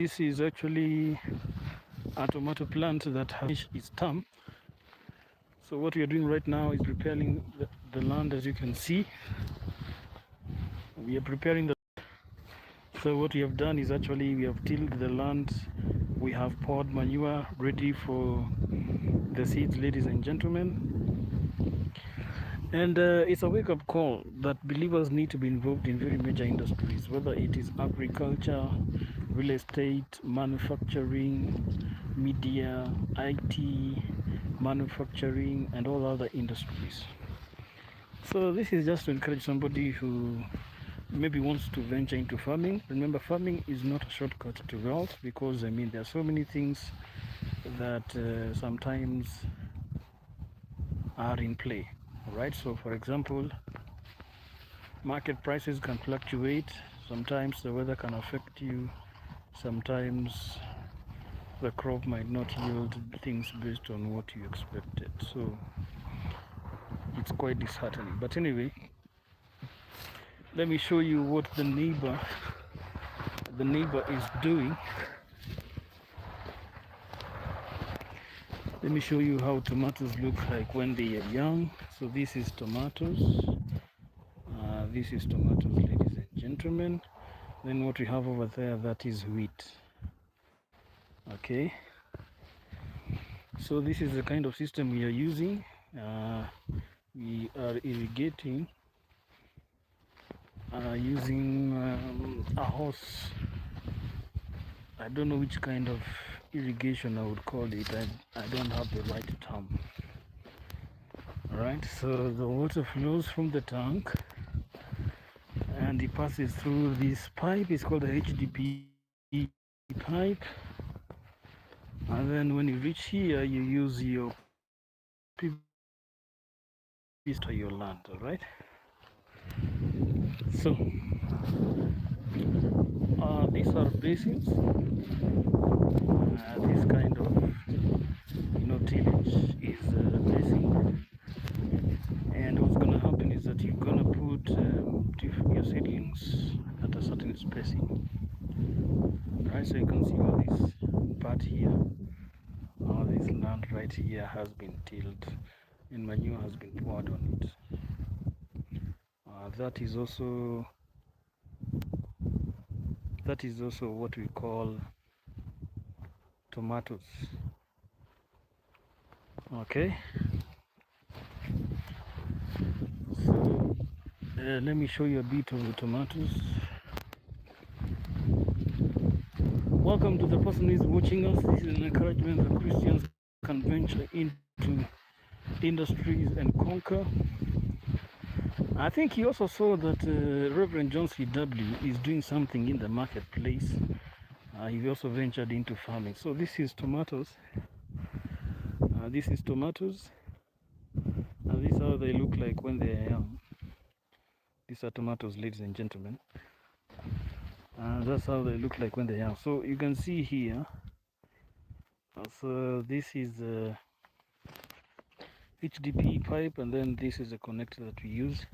This is actually a tomato plant that has its term. So what we are doing right now is preparing the land. As you can see, we are preparing the. So what we have done is actually we have tilled the land. We have poured manure ready for the seeds, ladies and gentlemen. And it's a wake-up call that believers need to be involved in very major industries, whether it is agriculture, real estate, manufacturing, media, IT, manufacturing, and all other industries. So this is just to encourage somebody who maybe wants to venture into farming. Remember, farming is not a shortcut to wealth, because I mean there are so many things that sometimes are in play. Right, so for example, market prices can fluctuate. Sometimes the weather can affect you. Sometimes the crop might not yield things based on what you expected. So it's quite disheartening. But anyway, let me show you what the neighbor is doing. Let me show you how tomatoes look like when they are young. So this is tomatoes. This is tomatoes, ladies and gentlemen. Then what we have over there, that is wheat. Okay. So this is the kind of system we are using. We are irrigating using a hose. I don't know which kind of irrigation I would call it. I don't have the right term. Alright, so the water flows from the tank and it passes through this pipe. It's called the HDP pipe. And then when you reach here, you use your PVC to your land, alright? So these are basins. This kind of tillage is basin, and what's gonna happen is that you're gonna put your seedlings at a certain spacing. Right, so you can see all this part here, all this land right here has been tilled and manure has been poured on it. That is also what we call tomatoes. Okay, so let me show you a bit of the tomatoes. Welcome to the person who is watching us. This is an encouragement that Christians can venture into industries and conquer. I think he also saw that Reverend 𝗪𝗪 is doing something in the marketplace. He also ventured into farming. So this is tomatoes. This is tomatoes. This is how they look like when they are young. These are tomatoes, ladies and gentlemen. That's how they look like when they're young. So you can see here. So this is the HDP pipe, and then this is the connector that we use.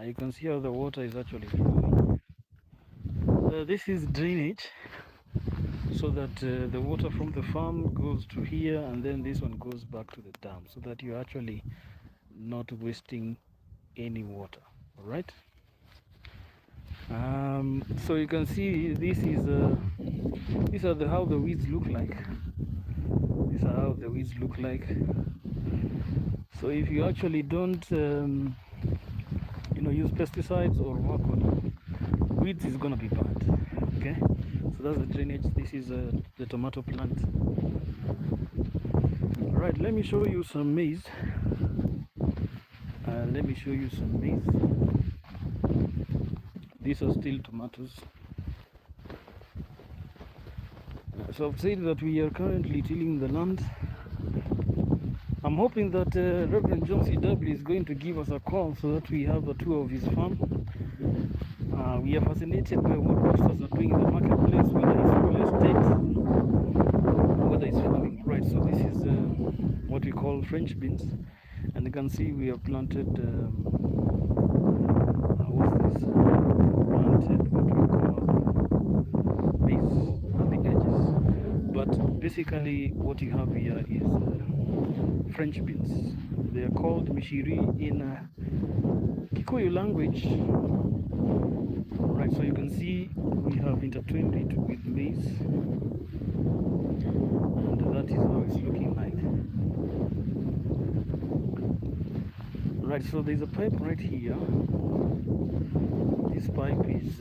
You can see how the water is actually flowing. This is drainage, so that the water from the farm goes to here, and then this one goes back to the dam, so that you're actually not wasting any water. All right. So you can see this is these are how the weeds look like. These are how the weeds look like. So if you actually don't use pesticides or work on weeds, is gonna be bad. Okay, so that's the drainage. This is the tomato plant. All right, let me show you some maize. These are still tomatoes. So I've said that we are currently tilling the land. I'm hoping that Reverend 𝗪𝗪 is going to give us a call so that we have a tour of his farm. We are fascinated by what pastors are doing in the marketplace, whether it's real estate, whether it's farming. Right, so this is what we call French beans, and you can see we have planted what's this? Planted what we call maize at the edge. Basically, what you have here is French beans. They are called 𝗪𝗫 in Kikuyu language. Right, so you can see we have intertwined it with maize, and that is how it's looking like. Right, so there's a pipe right here. This pipe is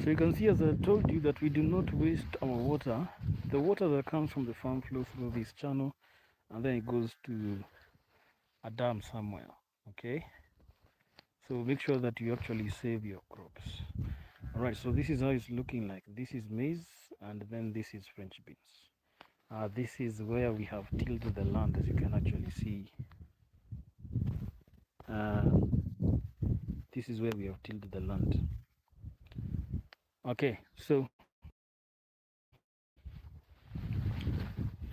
so you can see, as I told you, that we do not waste our water. The water that comes from the farm flows through this channel, and then it goes to a dam somewhere. Okay, so make sure that you actually save your crops. All right, so this is how it's looking like. This is maize, and then this is French beans. This is where we have tilled the land, as you can actually see. This is where we have tilled the land. Okay, so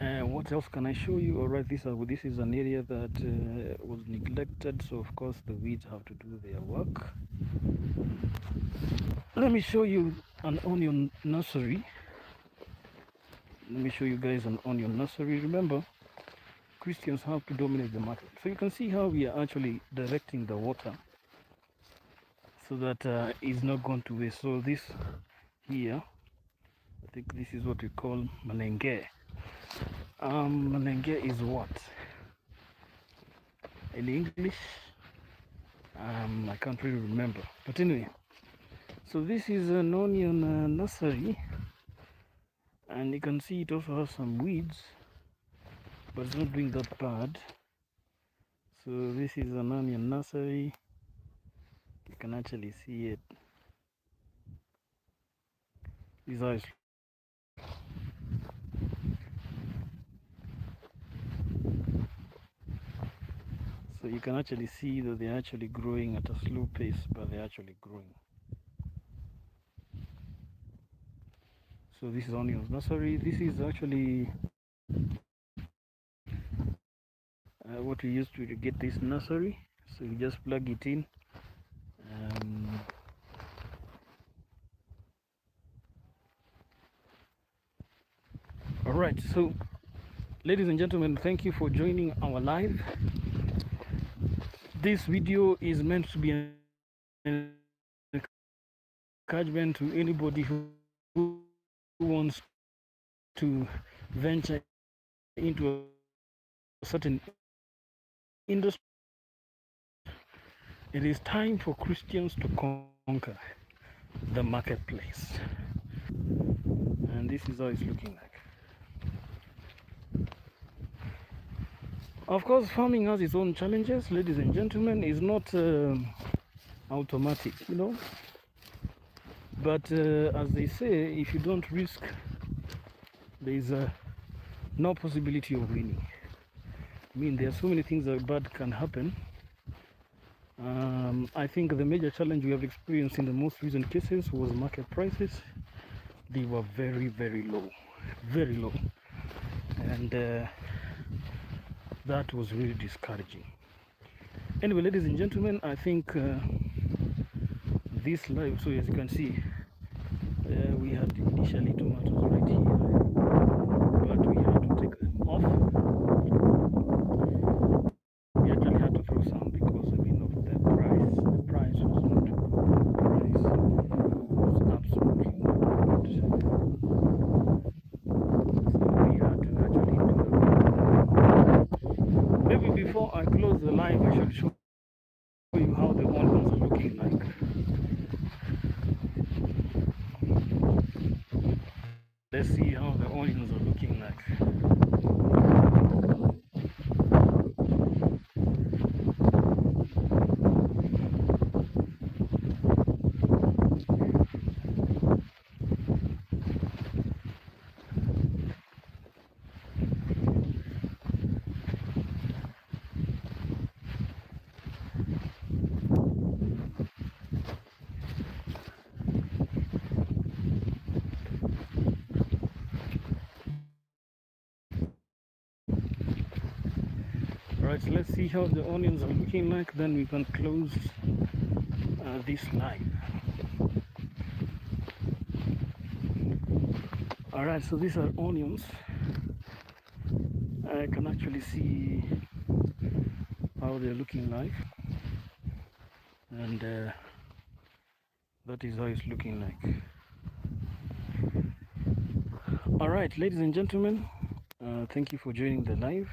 what else can I show you? All right, this is an area that was neglected, so of course the weeds have to do their work. Let me show you an onion nursery. Let me show you guys an onion nursery. Remember, Christians have to dominate the market. So you can see how we are actually directing the water so that it's not going to waste. So this here, I think this is what we call malenge. Malenge is what? In English, I can't really remember. But anyway, so this is an onion nursery, and you can see it also has some weeds, but it's not doing that bad. So this is an onion nursery. You can actually see it. These are so you can actually see that they're actually growing at a slow pace, but they're actually growing. So this is onions nursery. This is actually what we used to get this nursery. So you just plug it in. All right, so ladies and gentlemen, thank you for joining our live. This video is meant to be an encouragement to anybody who wants to venture into a certain industry. It is time for Christians to conquer the marketplace. And this is how it's looking like. Of course, farming has its own challenges, ladies and gentlemen. It's not automatic, you know. But as they say, if you don't risk, there is no possibility of winning. I mean, there are so many things that bad can happen. I think the major challenge we have experienced in the most recent cases was market prices. They were very, very low, very low. And that was really discouraging. Anyway, ladies and gentlemen, I think this live, so as you can see, we had initially tomatoes right here, but we had to take them off. We actually had to throw some because, I mean, of the price. The price was not good. The price was absolutely not good. So we had to actually do that. Maybe before I close the live, I should show you how the onions are looking like. Let's see how the onions are looking like. Right, so let's see how the onions are looking like, then we can close this live. All right, so these are onions. I can actually see how they're looking like, and that is how it's looking like. All right, ladies and gentlemen, thank you for joining the live.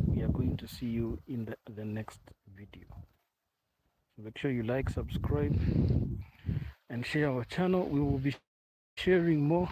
We are going to see you in the next video. So make sure you like, subscribe, and share our channel. We will be sharing more